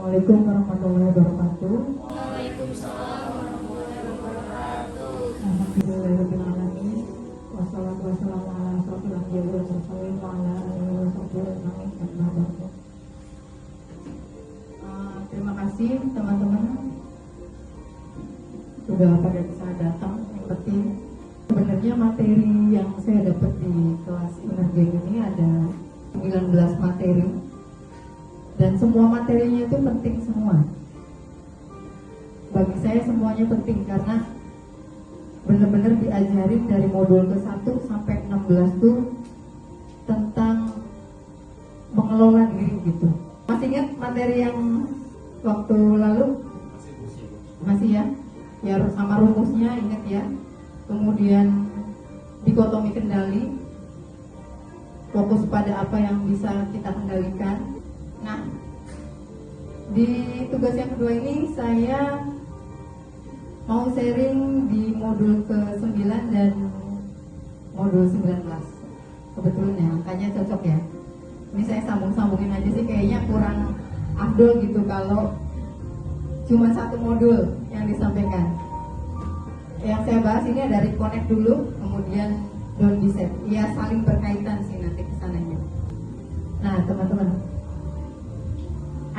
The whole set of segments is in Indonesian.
Assalamualaikum warahmatullahi wabarakatuh. Waalaikumsalam warahmatullahi wabarakatuh. Alhamdulillahirrahmanirrahim. Wassalatu wassalamu ala asyrofil anbiya'i wal mursalin wa ala alihi wa sahbihi ajma'in. Amma ba'du. Terima kasih teman-teman sudah pada bisa datang. Yang penting sebenarnya materi yang saya dapat di kelas Inner Game ini ada 19 materi. Dan semua materinya itu penting semua. Bagi saya semuanya penting karena benar-benar diajarin dari modul ke-1 sampai 16 tuh tentang mengelola diri gitu. Masih ingat materi yang waktu lalu? Masih ya? Ya sama rumusnya ingat ya. Kemudian dikotomi kendali, fokus pada apa yang bisa kita kendalikan. Nah, di tugas yang kedua ini saya mau sharing di modul ke-9 dan modul 19. Kebetulan ya, angkanya cocok ya. Ini saya sambung-sambungin aja sih, kayaknya kurang afdol gitu kalau cuma satu modul yang disampaikan. Yang saya bahas ini ada reconnect dulu, kemudian don't be sad. Ya saling berkaitan sih nanti kesananya. Nah teman-teman,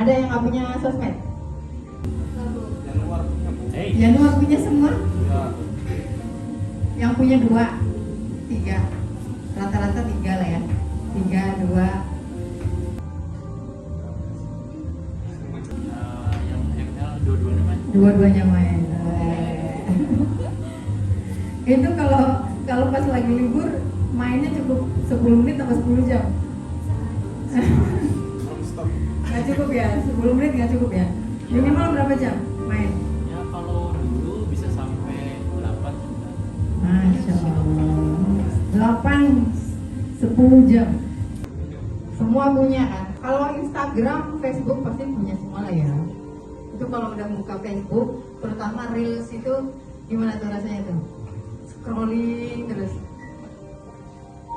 ada yang nggak punya sosmed? Januar punya semua? Ya. Yang punya 2, 3, rata-rata 3 lah ya. 3, 2. Yang ML dua-duanya main. Dua-duanya main. Itu kalau pas lagi libur mainnya cukup 10 menit atau 10 jam? Nggak cukup ya, 10 menit nggak cukup ya. Minimal berapa jam main? Ya kalau dulu bisa sampai 8. Masya Allah, 8-10 jam. Semua punya kan? Kalau Instagram, Facebook pasti punya semua lah ya. Itu kalau udah buka Facebook, terutama Reels itu gimana tuh rasanya tuh? Scrolling terus.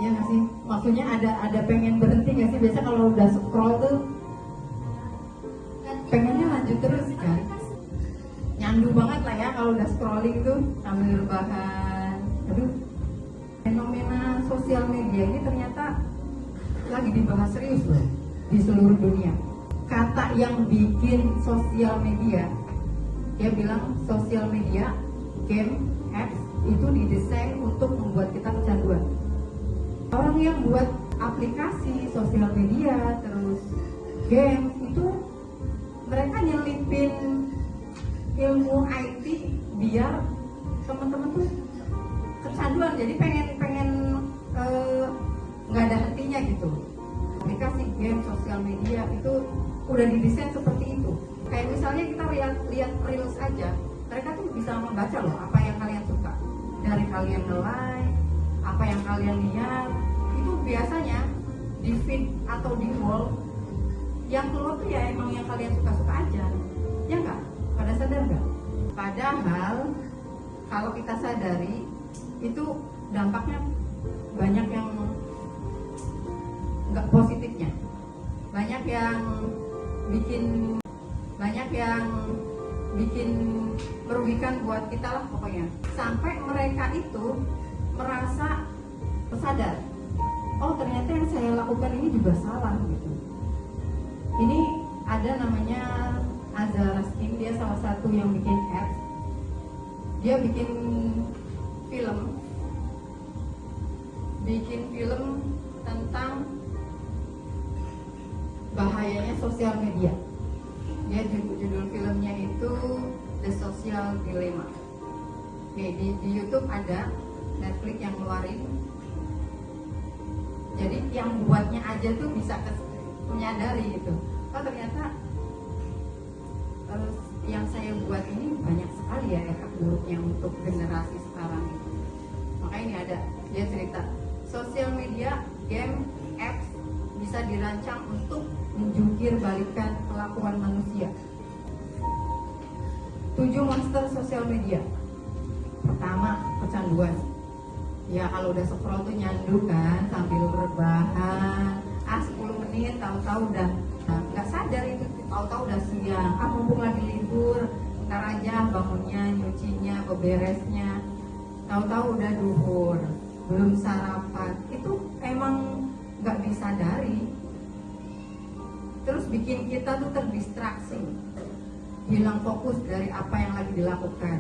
Iya nggak sih? Maksudnya ada pengen berhenti nggak sih? Biasa kalau udah scroll tuh pengennya lanjut terus kan? Nyandu banget lah ya kalau udah scrolling tuh sambil rebahan. Aduh, fenomena sosial media ini ternyata lagi dibahas serius loh di seluruh dunia. Kata yang bikin sosial media, dia bilang sosial media, game, apps itu didesain untuk membuat kita kecanduan. Orang yang buat aplikasi sosial media terus game itu mereka nyelipin ilmu IT biar teman-teman tuh kecanduan, jadi pengen nggak ada hentinya gitu. Aplikasi game sosial media itu udah didesain seperti itu. Kayak misalnya kita lihat reels aja, mereka tuh bisa membaca loh apa yang kalian suka dari kalian nge-like, apa yang kalian lihat itu biasanya di feed atau di wall yang keluar tuh ya emang yang kalian suka-suka aja, ya nggak? Pada sadar nggak? Padahal kalau kita sadari itu dampaknya banyak yang nggak positifnya, banyak yang bikin merugikan buat kita lah pokoknya. Sampai mereka itu merasa sadar, oh ternyata yang saya lakukan ini juga salah gitu. Ini ada namanya Azhar Raskin, dia salah satu yang bikin apps. Dia bikin film tentang bahayanya sosial media. Dia judul filmnya itu The Social Dilemma. Oke, di YouTube ada, Netflix yang ngeluarin. Jadi yang buatnya aja tuh bisa menyadari gitu. Oh ternyata yang saya buat ini banyak sekali ya efek buruknya untuk generasi sekarang itu. Makanya ini ada, dia cerita sosial media, game, apps bisa dirancang untuk menjungkir balikan kelakuan manusia. 7 monster sosial media. Pertama, kecanduan. Ya kalau udah scroll tuh nyandu kan sambil rebahan. 10 menit tahu-tahu udah nggak sadar itu tahu-tahu udah siang, mumpung lagi libur, ntar aja bangunnya, nyucinya, beberesnya, tahu-tahu udah duhur, belum sarapan. Itu emang nggak disadari, terus bikin kita tuh terdistraksi, hilang fokus dari apa yang lagi dilakukan.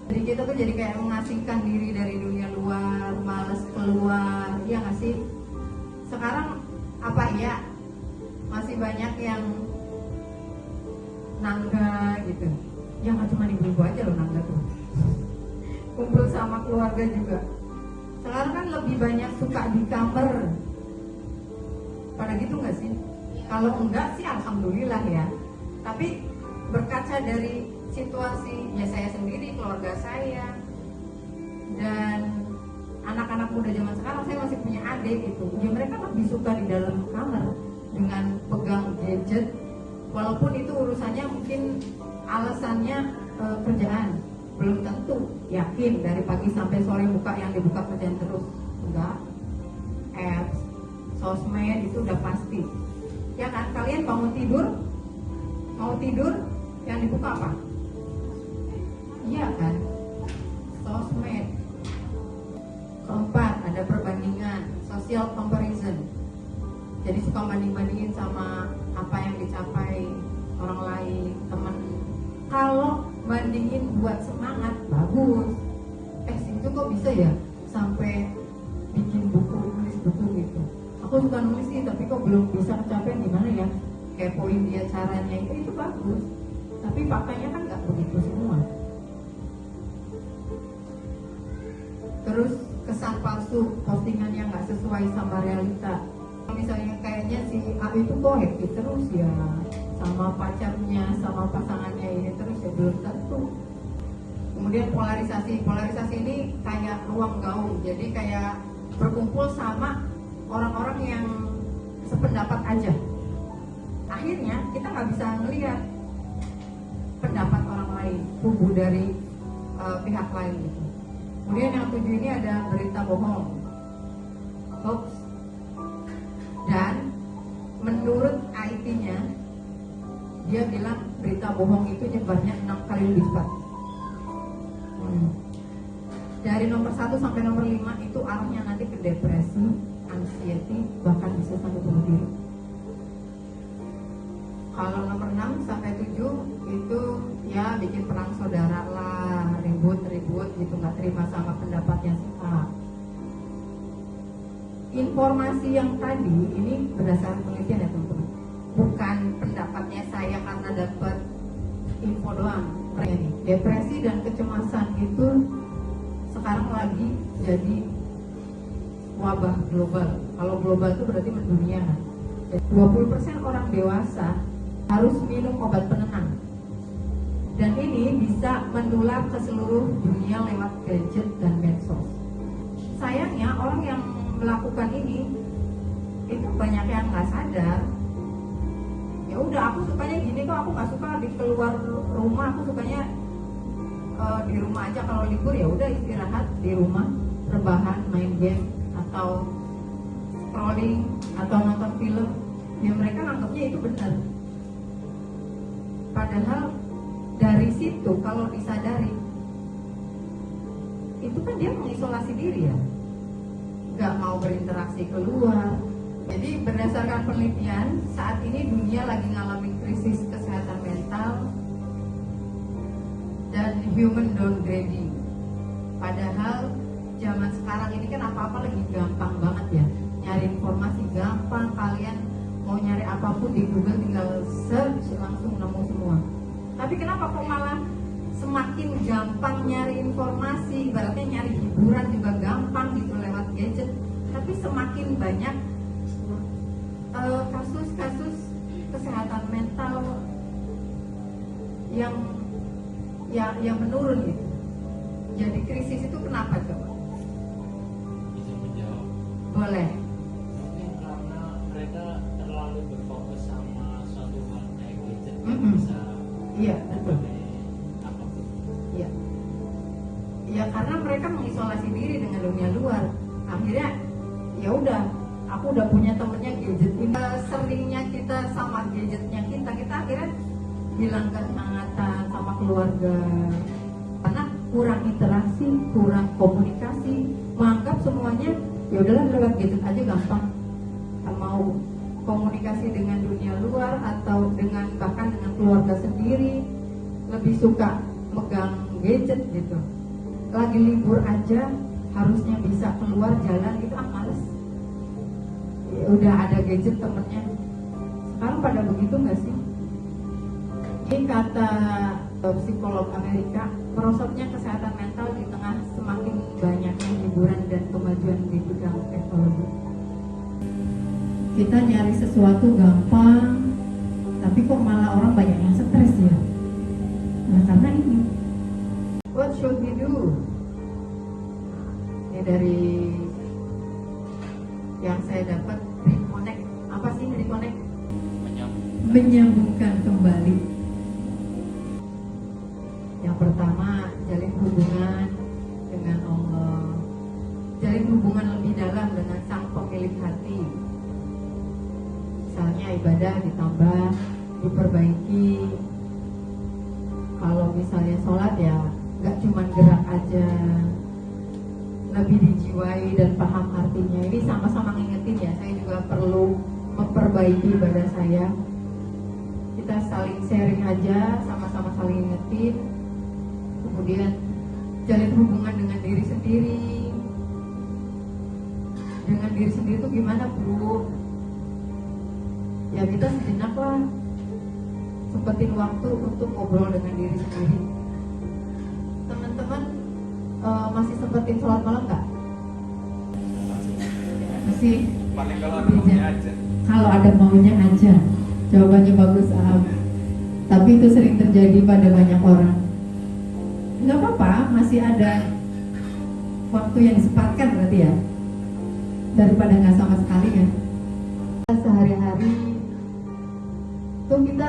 Jadi kita tuh jadi kayak mengasingkan diri dari dunia luar, males keluar, ya nggak sih? Sekarang apa ya, masih banyak yang nangga gitu. Ya nggak cuma ibu-ibu aja loh nangga tuh, kumpul sama keluarga juga. Sekarang kan lebih banyak suka di kamar, pada gitu nggak sih? Kalau enggak sih alhamdulillah ya. Tapi berkaca dari situasi ya saya sendiri, keluarga saya, dan anak-anak muda zaman sekarang, saya masih punya adik gitu. Ya mereka lebih suka di dalam kamar dengan pegang gadget, walaupun itu urusannya mungkin alasannya kerjaan. Belum tentu yakin dari pagi sampai sore buka yang dibuka kerjaan terus. Enggak. Apps, sosmed itu udah pasti. Ya kan, kalian bangun tidur, mau tidur, yang dibuka apa? Iya kan, sosmed. Keempat, ada perbandingan, social comparison. Jadi suka banding-bandingin sama apa yang dicapai orang lain, temen. Kalau bandingin buat semangat, bagus. Itu kok bisa ya sampai bikin buku, nulis buku gitu. Aku suka nulis sih, tapi kok belum bisa kecapean, gimana ya? Kepoin dia caranya, itu bagus. Tapi faktanya kan nggak begitu semua. Terus kesan palsu, postingan yang nggak sesuai sama realita. Misalnya kayaknya si A itu kok happy terus ya, sama pacarnya, sama pasangannya ini terus ya, belum tentu. Kemudian polarisasi ini kayak ruang gaul, jadi kayak berkumpul sama orang-orang yang sependapat aja. Akhirnya kita nggak bisa melihat pendapat orang lain, kubu dari pihak lain gitu. Kemudian yang 7 ini ada berita bohong, hoax. Dan menurut IT-nya, dia bilang berita bohong itu nyebarnya 6 kali lipat. Dari nomor 1 sampai nomor 5 itu arahnya nanti ke depresi, anxiety, bahkan bisa sampai bunuh diri. Kalau nomor 6 sampai 7 itu ya bikin perang saudara lah, ribut gitu, nggak terima sama pendapatnya si A. Informasi yang tadi ini berdasarkan penelitian ya teman-teman, bukan pendapatnya saya karena dapat info doang. Depresi dan kecemasan itu sekarang lagi jadi wabah global. Kalau global itu berarti mendunia. 20% orang dewasa harus minum obat penenang. Dan ini bisa menular ke seluruh dunia lewat gadget dan medsos. Sayangnya orang yang melakukan ini itu banyak yang nggak sadar. Ya udah, aku sukanya gini kok, aku nggak suka di keluar rumah, aku sukanya di rumah aja. Kalau libur ya udah istirahat di rumah, rebahan, main game atau scrolling atau nonton film. Ya mereka nganggapnya itu benar. Padahal dari situ kalau disadari, itu kan dia mengisolasi diri ya, nggak mau berinteraksi keluar. Jadi berdasarkan penelitian, saat ini dunia lagi ngalamin krisis kesehatan mental dan human downgrading. Padahal zaman sekarang ini kan apa-apa lagi gampang banget ya, nyari informasi gampang. Kalian mau nyari apapun di Google tinggal search langsung nemu semua. Tapi kenapa kok malah semakin gampang nyari informasi, ibaratnya nyari hiburan juga gampang gitu lewat gadget, tapi semakin banyak kasus-kasus kesehatan mental yang menurun gitu. Jadi krisis itu kenapa coba? Bisa menjawab? Boleh. Mungkin karena mereka terlalu berfokus sama suatu hal kayak gadget, bisa Iya, betul. apapun. Iya. Ya karena mereka mengisolasi diri dengan dunia luar. Akhirnya ya udah, aku udah punya temennya gadget ini. Seringnya kita sama gadgetnya kita akhirnya hilang kehangatan sama keluarga, karena kurang interaksi, kurang komunikasi, menganggap semuanya ya udahlah lewat gadget aja gampang. Mau komunikasi dengan dunia luar atau dengan bahkan dengan keluarga sendiri lebih suka megang gadget gitu. Lagi libur aja harusnya bisa keluar jalan itu males. Ya, udah ada gadget temennya. Sekarang pada begitu nggak sih? Ini kata psikolog Amerika, merosotnya kesehatan mental di tengah semakin banyaknya hiburan dan kemajuan di bidang teknologi. Kita nyari sesuatu gampang, tapi kok malah orang banyak yang stres ya? Nah, karena ini. What should we do? Ini dari yang saya dapat, reconnect. Apa sih reconnect? Menyambungkan kembali. Yang pertama, jalin hubungan dengan Allah. Jalin hubungan lebih dalam dengan Sang Pemilik hati. Misalnya ibadah ditambah, diperbaiki. Kalau misalnya sholat ya nggak cuma gerak aja, lebih dijiwai dan paham artinya. Ini sama-sama ngingetin ya, saya juga perlu memperbaiki ibadah saya. Kita saling sharing aja, sama-sama saling ngingetin. Kemudian jalin hubungan dengan diri sendiri. Dengan diri sendiri itu gimana, Bu? Ya kita sejenak lah sempetin waktu untuk ngobrol dengan diri sendiri. Teman-teman masih sempetin sholat malam nggak? Masih. Paling kalau ada maunya aja. Kalau ada maunya aja. Jawabannya bagus, Am. Tapi itu sering terjadi pada banyak orang. Nggak apa-apa, masih ada waktu yang disempatkan berarti ya, daripada nggak sama sekali ya. Sehari-hari tuh kita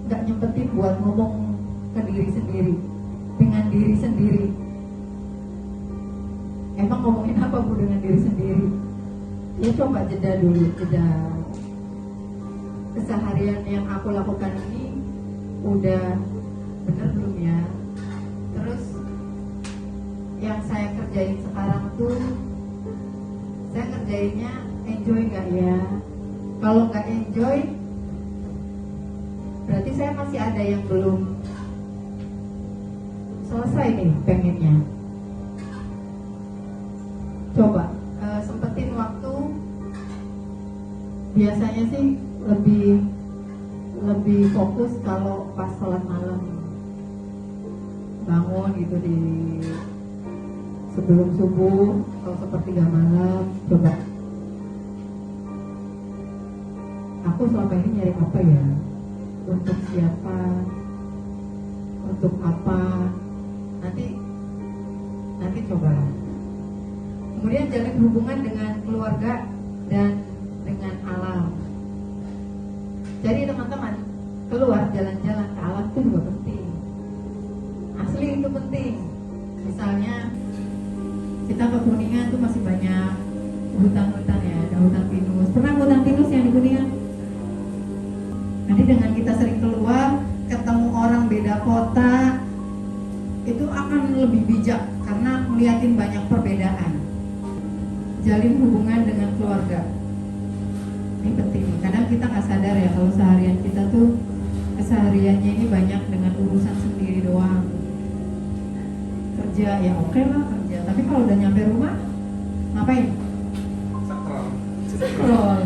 nggak nyempetin buat ngomong ke diri sendiri, dengan diri sendiri. Emang ngomongin apa, Bu, dengan diri sendiri? Ya coba jeda dulu, jeda. Keseharian yang aku lakukan ini udah bener belum ya? Terus yang saya kerjain sekarang tuh, saya kerjainnya enjoy nggak ya? Kalau nggak enjoy, berarti saya masih ada yang belum selesai nih pengennya. Coba sempetin waktu. Biasanya sih lebih fokus kalau pas sholat malam, bangun gitu di sebelum subuh atau sepertiga malam. Coba aku selama ini nyari apa ya, untuk siapa, untuk apa, nanti cobalah. Kemudian jalin hubungan dengan keluarga dan dengan alam. Jadi teman-teman, keluar jalan-jalan ke alam itu juga penting. Asli itu penting. Misalnya kita ke Kuningan tuh masih banyak hutan-hutan ya, ada hutan pinus. Pernah hutan pinus yang di Kuningan? Nanti dengan kita sering keluar, ketemu orang beda kota, itu akan lebih bijak karena melihatin banyak perbedaan. Jalin hubungan dengan keluarga, ini penting. Kadang kita nggak sadar ya kalau seharian kita tuh kesehariannya ini banyak dengan urusan sendiri doang. Kerja ya oke lah kerja, tapi kalau udah nyampe rumah ngapain? Scroll,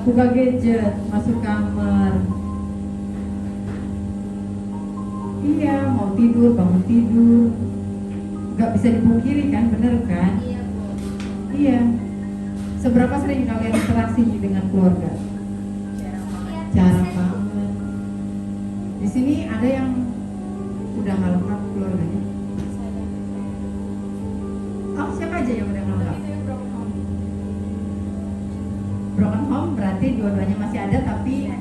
buka gadget, masuk kamar. Iya, mau tidur, bangun tidur, nggak bisa dipungkiri kan, bener kan? Iya. Seberapa sering kalian interaksi dengan keluarga? Jarang banget. Di sini ada yang udah nggak lengkap keluarganya? Oh, siapa aja yang udah nggak lengkap? Broken home berarti dua-duanya masih ada tapi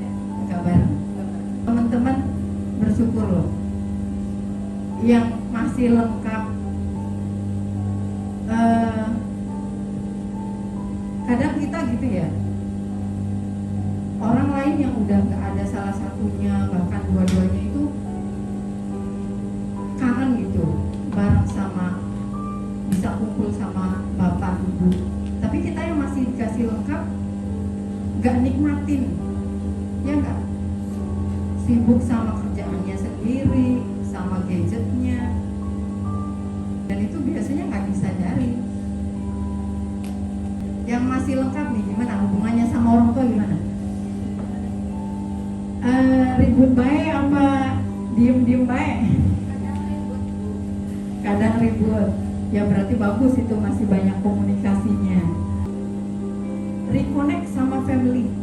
nggak bareng. Teman-teman bersyukur loh. Yang masih lengkap. Kadang kita gitu ya, orang lain yang udah nggak ada salah satunya bahkan dua-duanya sibuk sama kerjaannya sendiri, sama gadgetnya, dan itu biasanya nggak disadari. Yang masih lengkap nih, gimana hubungannya sama orang tua gimana? Ribut baik apa diem baik? Kadang ribut, ya berarti bagus, itu masih banyak komunikasinya. Reconnect sama family.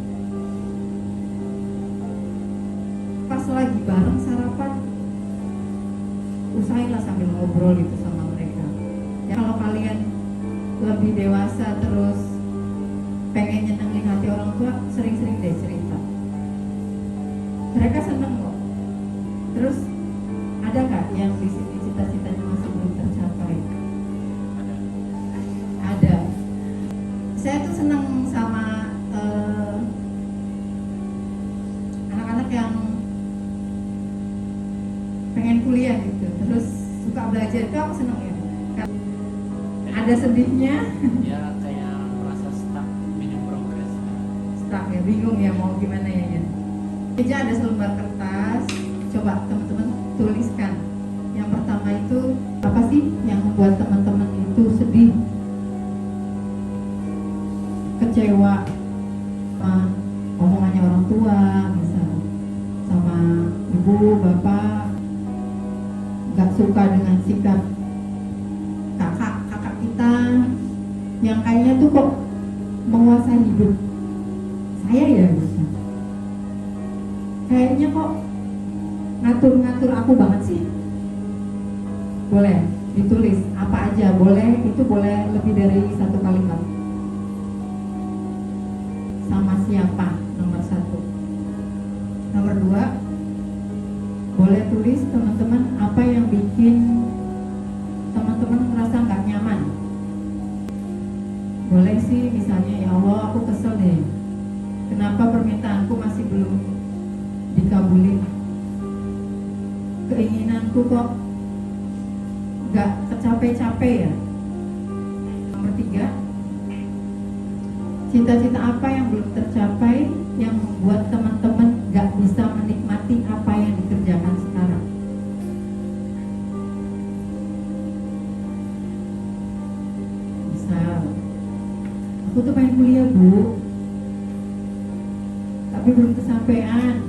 Pas lagi bareng sarapan, usahainlah sambil ngobrol gitu sama mereka. Ya kalau kalian lebih dewasa terus pengen nyenengin hati orang tua, sering-sering deh cerita. Mereka seneng kok. Terus ada nggak yang di sini cita-citanya masih belum tercapai? Ada. Saya tuh seneng sama anak-anak yang pengen kuliah gitu, terus suka belajar, itu aku seneng ya. Ada sedihnya. Ya kayak merasa stuck, minim progres. Stuck ya, bingung ya mau gimana ya. Meja ada selembar kertas, coba teman-teman tuliskan. Yang pertama itu apa sih yang membuat teman-teman itu sedih, kecewa sama omongannya orang tua, misal sama ibu, bapak, gak suka dengan sikap kakak kita yang kayaknya tuh kok menguasai hidup saya ya, bisa kayaknya kok ngatur-ngatur aku banget sih. Boleh ditulis apa aja, boleh, itu boleh lebih dari satu kalimat. Sama siapa, nomor 1. Nomor 2, boleh tulis teman-teman apa yang bikin teman-teman merasa nggak nyaman. Boleh sih misalnya, ya Allah aku kesel deh, kenapa permintaanku masih belum dikabulin, keinginanku kok nggak tercapai-capai ya. Nomor 3, cita-cita apa yang belum tercapai yang membuat teman-teman nggak bisa menikmati apa yang dikerjakan sekarang. Misal, aku tuh pengen kuliah bu, tapi belum kesampaian.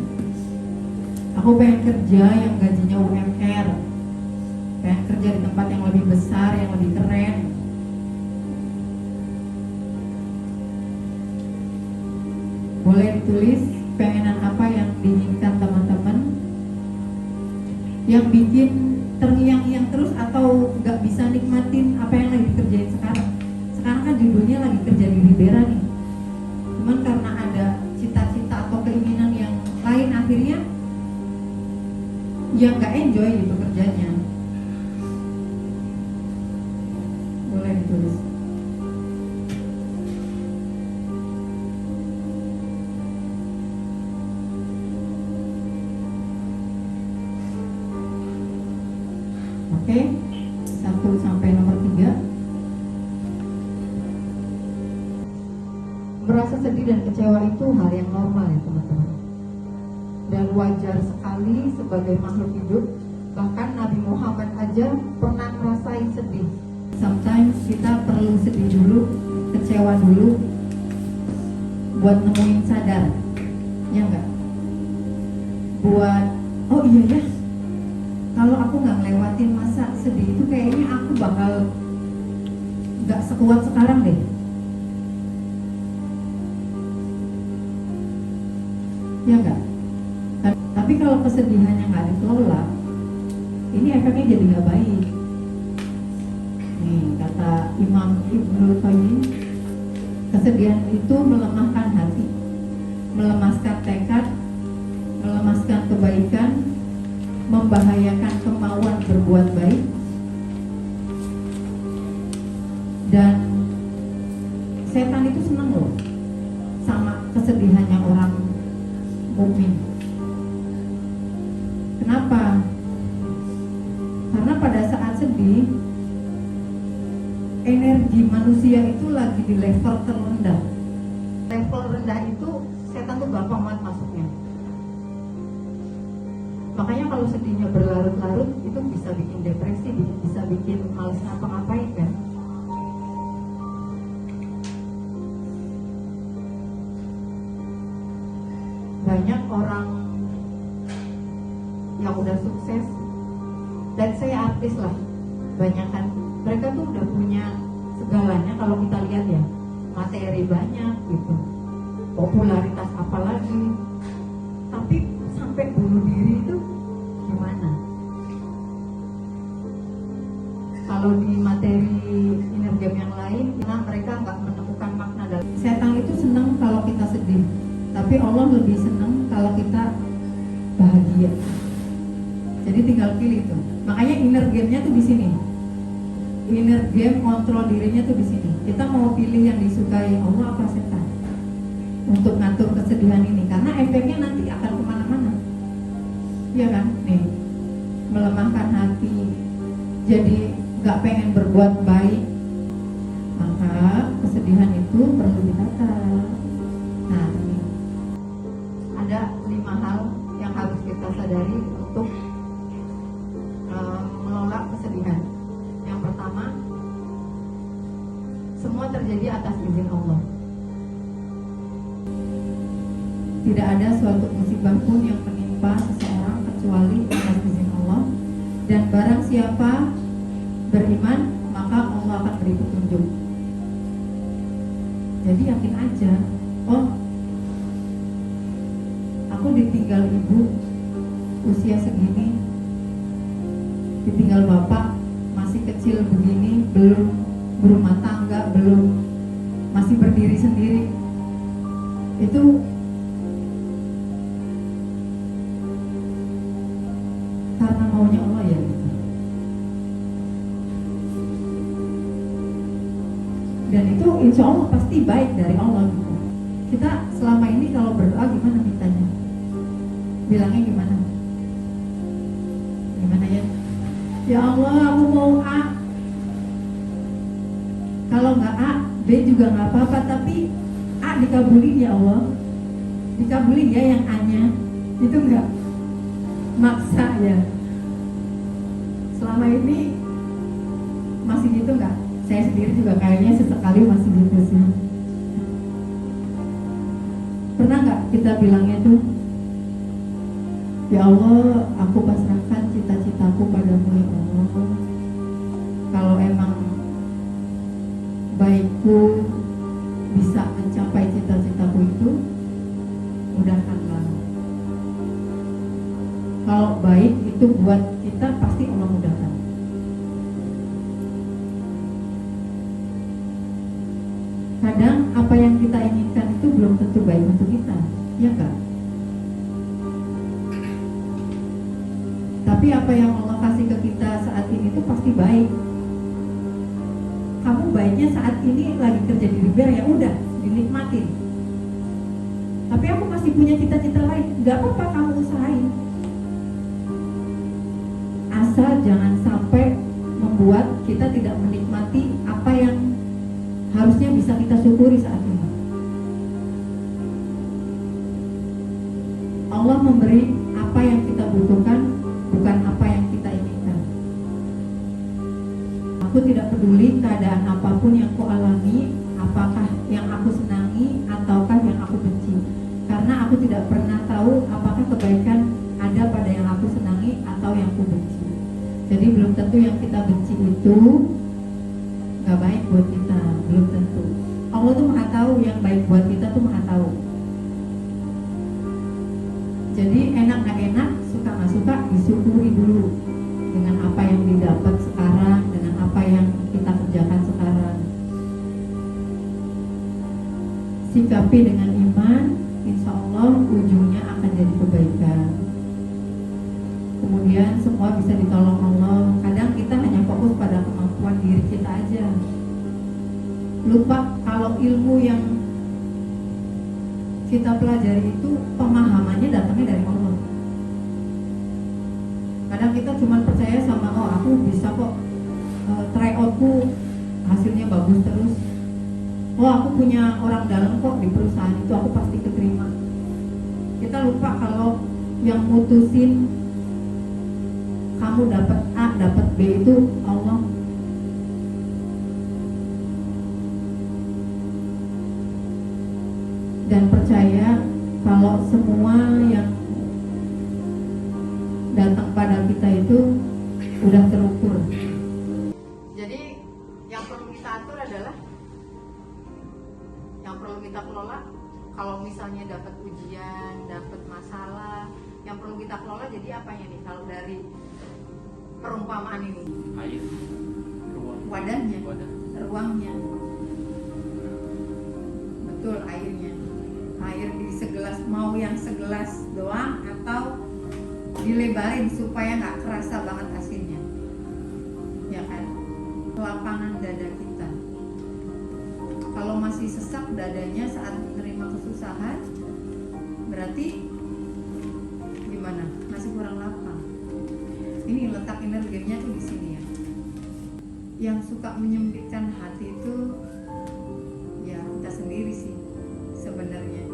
Aku pengen kerja yang gajinya UMR, pengen kerja di tempat yang lebih besar, yang lebih keren. Boleh ditulis pengenan apa yang diinginkan teman-teman, yang bikin terngiang-ngiang terus atau nggak bisa nikmatin apa yang lagi dikerjain sekarang. Sekarang kan judulnya lagi kerja di Libera nih, cuman karena ada cita-cita atau keinginan yang lain, akhirnya ya nggak enjoy gitu kerjanya. Boleh ditulis. Oke, 1 sampai nomor 3. Merasa sedih dan kecewa itu hal yang normal ya teman-teman, dan wajar sekali sebagai makhluk hidup. Bahkan Nabi Muhammad aja pernah ngerasain sedih. Sometimes kita perlu sedih dulu, kecewa dulu, buat nemuin sadar, ya enggak? Buat, oh iya ya, kalau aku nggak ngelewatin masa sedih itu kayaknya aku bakal nggak sekuat sekarang deh. Ya enggak? Tapi kalau kesedihannya nggak dikelola, ini efeknya jadi nggak baik. Nih kata Imam Ibnul Qayyim, kesedihan itu melemahkan hati, melemaskan tekad, melemaskan kebaikan, membahayakan kemauan berbuat baik, dan setan itu senang loh sama kesedihannya orang mukmin. Kenapa? Karena pada saat sedih, energi manusia itu lagi di level terendah. Level rendah itu setan tuh gampang banget masuknya. Makanya kalau sedihnya berlarut-larut itu bisa bikin depresi, bisa bikin malas ngapa-ngapain kan. Banyak orang yang udah sukses, dan saya artis lah, banyak kan, mereka tuh udah punya segalanya kalau kita lihat ya, materi banyak gitu, popularitas apalagi, tapi sampai bunuh diri itu gimana? Kalau di materi inner game yang lain, karena mereka nggak menemukan makna dalam. Setan itu senang kalau kita sedih, tapi Allah lebih senang kalau kita bahagia. Jadi tinggal pilih tuh. Makanya inner game-nya tuh di sini. Inner game kontrol dirinya tuh di sini. Kita mau pilih yang disukai Allah apa setan untuk ngatur kesedihan ini, karena efeknya nanti akan kemana-mana. Iya kan? Nih, melemahkan hati, jadi nggak pengen berbuat baik, maka kesedihan itu perlu ditata. Nah, ini ada 5 hal yang harus kita sadari untuk mengelola kesedihan. Yang pertama, semua terjadi atas izin Allah. Tidak ada suatu musibah pun yang menimpa seseorang kecuali atas izin Allah. Dan barang siapa beriman, maka Allah akan beri petunjuk. Jadi yakin aja, oh aku ditinggal ibu usia segini, ditinggal bapak masih kecil begini, belum berumah tangga, belum, masih berdiri sendiri. Itu karena maunya Allah ya gitu. Dan itu insya Allah pasti baik dari Allah gitu. Kita selama ini kalau berdoa gimana mintanya? Bilangnya gimana? Gimana ya? Ya Allah, aku mau A. Kalau nggak A, B juga nggak apa-apa, tapi A dikabulin ya Allah. Dikabulin ya yang A-nya. Itu nggak maksa ya. Selama ini masih gitu nggak? Saya sendiri juga kayaknya sesekali masih gitu sih. Pernah nggak kita bilangnya tuh, ya Allah, aku pasrahkan cita-citaku padamu ya Allah. Kalau emang baikku bisa mencapai cita-citaku itu, mudahkanlah. Kalau baik itu buat kita, pasti Allah mudahkan. Kadang apa yang kita inginkan itu belum tentu baik untuk kita, ya enggak? Tapi apa yang Allah kasih ke kita saat ini itu pasti baik. Kamu baiknya saat ini lagi kerja di Riviera, ya udah dinikmatin. Tapi aku masih punya cita-cita lain, nggak apa-apa, kamu usahain. Asal jangan sampai membuat kita tidak menikmati apa yang harusnya bisa kita syukuri saat ini. Allah memberi apa yang kita butuhkan, bukan apa yang kita inginkan. Aku tidak peduli keadaan apapun yang ku alami, apakah yang aku senangi ataukah yang aku benci, karena aku tidak pernah tahu apakah kebaikan ada pada yang aku senangi atau yang aku benci. Jadi belum tentu yang kita benci itu gak baik buat kita, belum tentu. Allah tuh maha tahu, yang baik buat kita tuh maha tahu. Jadi enak gak enak, suka gak suka, disyukuri dulu dengan apa yang didapat sekarang, dengan apa yang kita kerjakan sekarang. Sikapi dengan iman, insya Allah ujungnya akan jadi kebaikan. Kemudian semua bisa ditolong Allah. Kadang kita hanya fokus pada kemampuan diri kita aja, lupa kalau ilmu yang kita pelajari itu pemahamannya datangnya dari Allah. Kadang kita cuma percaya sama, oh aku bisa kok, tryoutku hasilnya bagus terus, oh aku punya orang dalam kok di perusahaan itu, aku pasti keterima. Kita lupa kalau yang mutusin kamu dapat A, dapat B itu Allah. Dan percaya kalau semua yang datang pada kita itu udah terukur. Jadi yang perlu kita atur adalah, yang perlu kita kelola, kalau misalnya dapat ujian, dapat masalah, yang perlu kita kelola jadi apanya nih kalau dari perumpamaan ini? Air, ruang, Wadahnya, wadah. ruangnya. Betul, airnya. Air di segelas, mau yang segelas doang atau dilebarin supaya nggak kerasa banget asinnya, ya kan? Lapangan dada kita. Kalau masih sesak dadanya saat menerima kesusahan, berarti gimana? Masih kurang lapang. Ini letak energinya tuh di sini ya. Yang suka menyempitkan hati itu ya kita sendiri sih sebenarnya.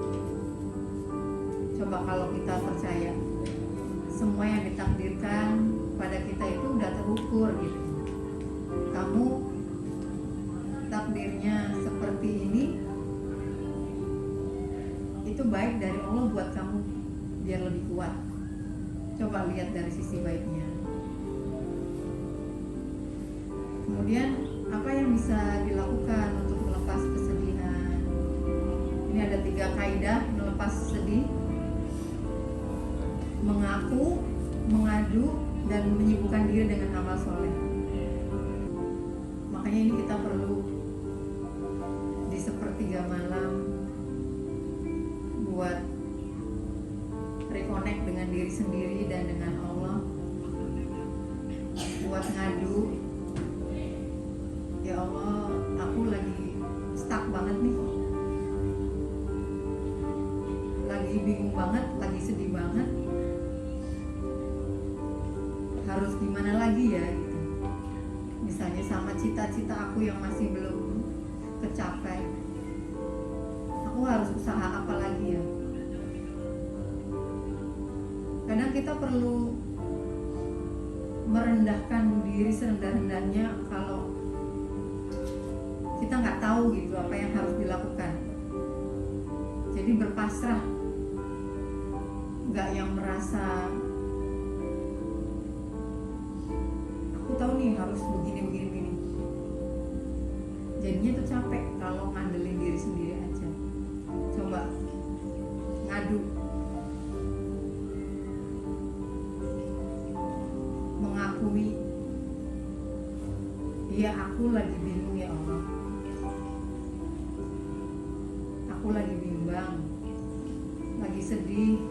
Coba kalau kita percaya semua yang ditakdirkan pada kita itu udah terukur gitu. Kamu takdirnya seperti ini, itu baik dari Allah buat kamu biar lebih kuat. Coba lihat dari sisi baiknya. Kemudian apa yang bisa dilakukan untuk melepas kesedihan? Ini ada 3 kaidah melepas sedih: mengaku, mengadu, dan menyibukkan diri dengan amal soleh. Makanya ini kita perlu di sepertiga malam buat reconnect dengan diri sendiri dan dengan Allah, buat ngadu. Ya Allah, aku lagi stuck banget nih, lagi bingung banget, lagi sedih banget, harus gimana lagi ya gitu. Misalnya sama cita-cita aku yang masih belum tercapai, aku harus usaha apa lagi ya. Kadang kita perlu merendahkan diri serendah-rendahnya kalau kita nggak tahu gitu apa yang harus dilakukan. Jadi berpasrah, nggak yang merasa aku tahu nih harus begini. Jadinya tuh capek kalau ngandelin diri sendiri aja. Coba ngadu, mengakui, iya aku lagi bingung ya Allah, aku lagi bimbang, lagi sedih.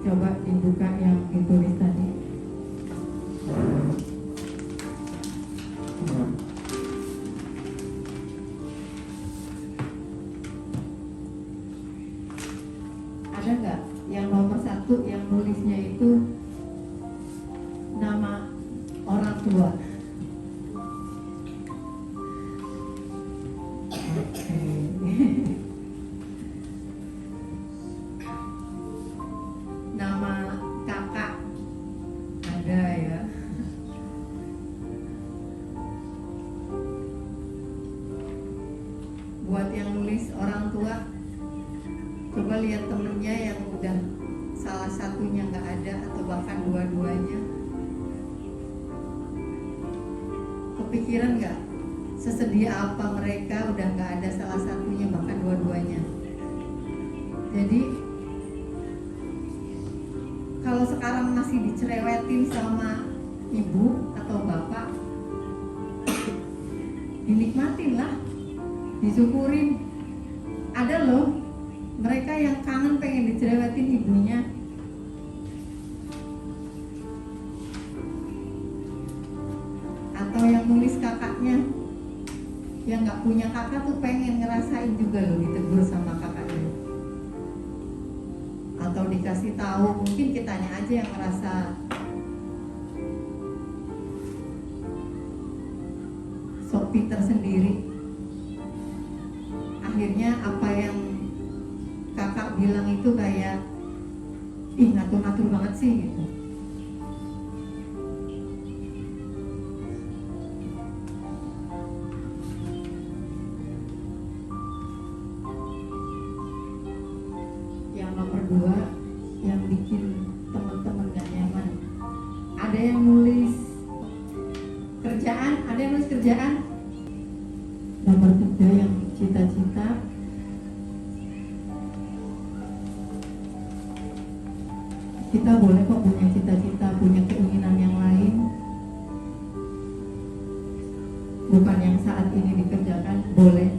Coba dibuka yang ditulis tadi. Ada nggak yang nomor 1 yang nulisnya itu nama orang tua? Nama kakak ada ya. Buat yang nulis orang tua, coba lihat temennya yang udah salah satunya nggak ada atau bahkan dua-duanya. Kepikiran nggak sesedia apa mereka udah nggak ada salah satunya bahkan dua-duanya. Jadi kalau sekarang masih dicerewetin sama ibu atau bapak, dinikmatin lah, disyukurin. Ada loh mereka yang kangen pengen dicerewetin ibunya. Atau yang nulis kakaknya, yang nggak punya kakak tuh pengen ngerasain juga loh ditegur sama kakaknya. Atau dikasih tahu, mungkin kitanya aja yang ngerasa sok pinter sendiri. Akhirnya apa yang kakak bilang itu kayak ih ngatur-ngatur banget sih gitu. ada yang nulis kerjaan, ada yang nulis kerjaan. Nomor 3 yang cita-cita. Kita boleh kok punya cita-cita, punya keinginan yang lain. Bukan yang saat ini dikerjakan, boleh.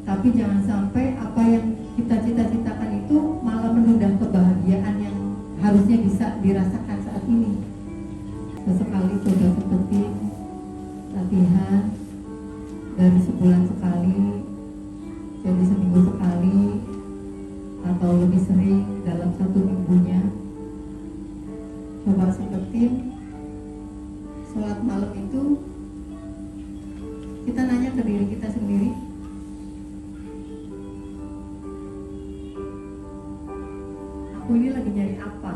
Tapi jangan sampai apa yang kita cita-citakan itu malah menunda kebahagiaan yang harusnya bisa dirasakan saat ini. Sesekali coba seperti latihan dari sebulan sekali jadi seminggu sekali atau lebih sering dalam 1 minggunya. Coba seperti sholat malam itu kita nanya ke diri kita sendiri, aku ini lagi nyari apa?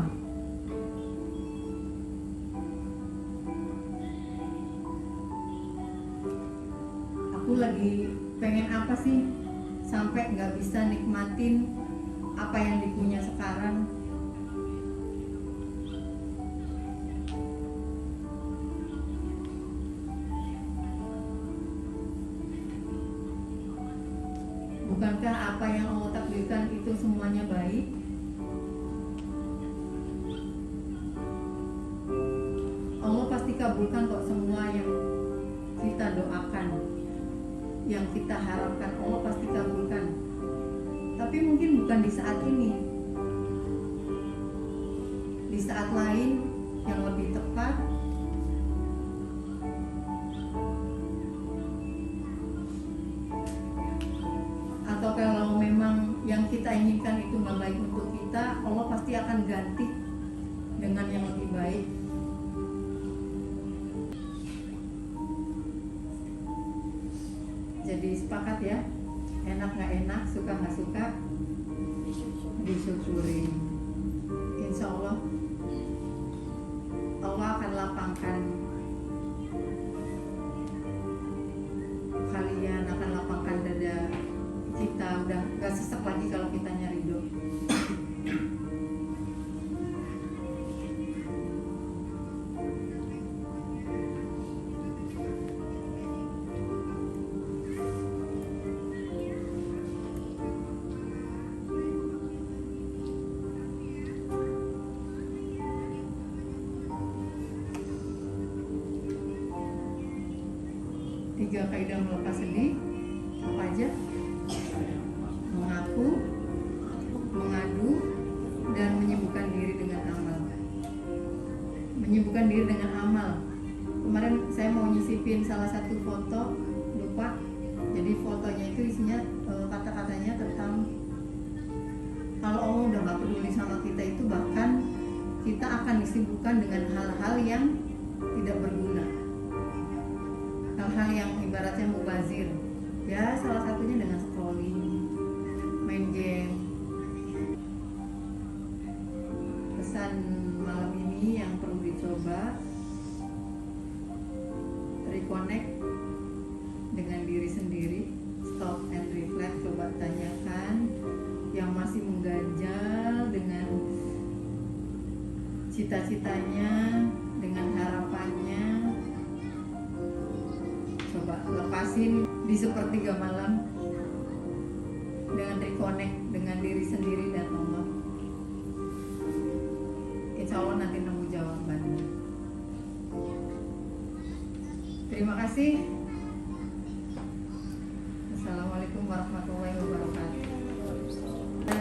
Aku lagi pengen apa sih sampai nggak bisa nikmatin apa yang dipunya sekarang? Bukankah apa yang Allah takdirkan itu semuanya baik? Allah pasti kabulkan kok semua yang kita doakan, yang kita harapkan, Allah pasti kabulkan. Tapi mungkin bukan di saat ini, di saat lain yang lebih tepat. Atau kalau memang yang kita inginkan itu nggak baik untuk kita, Allah pasti akan ganti dengan yang lebih baik. Jadi sepakat ya, enak nggak enak, suka nggak suka, disyukuri. Insya Allah Allah akan lapangkan kalian, akan lapangkan dada kita. Udah gak sesek lagi kalau kita nyari ridho. Tiga kaidah melepas sedih apa aja? Mengaku, mengadu, dan menyibukkan diri dengan amal. Menyibukkan diri dengan amal. Kemarin saya mau nyisipin salah satu foto, lupa. Jadi fotonya itu isinya kata-katanya tentang kalau Allah udah gak peduli sama kita itu, bahkan kita akan disibukkan dengan hal-hal yang tidak berguna, hal-hal yang ibaratnya mubazir. Ya salah satunya dengan scrolling, main game. Pesan malam ini yang perlu dicoba, reconnect dengan diri sendiri, stop and reflect. Coba tanyakan yang masih mengganjal dengan cita-citanya, dengan harapannya. Coba lepasin di sepertiga malam dengan reconnect dengan diri sendiri dan Allah. Insya Allah nanti nemu jawabannya. Terima kasih. Assalamualaikum warahmatullahi wabarakatuh.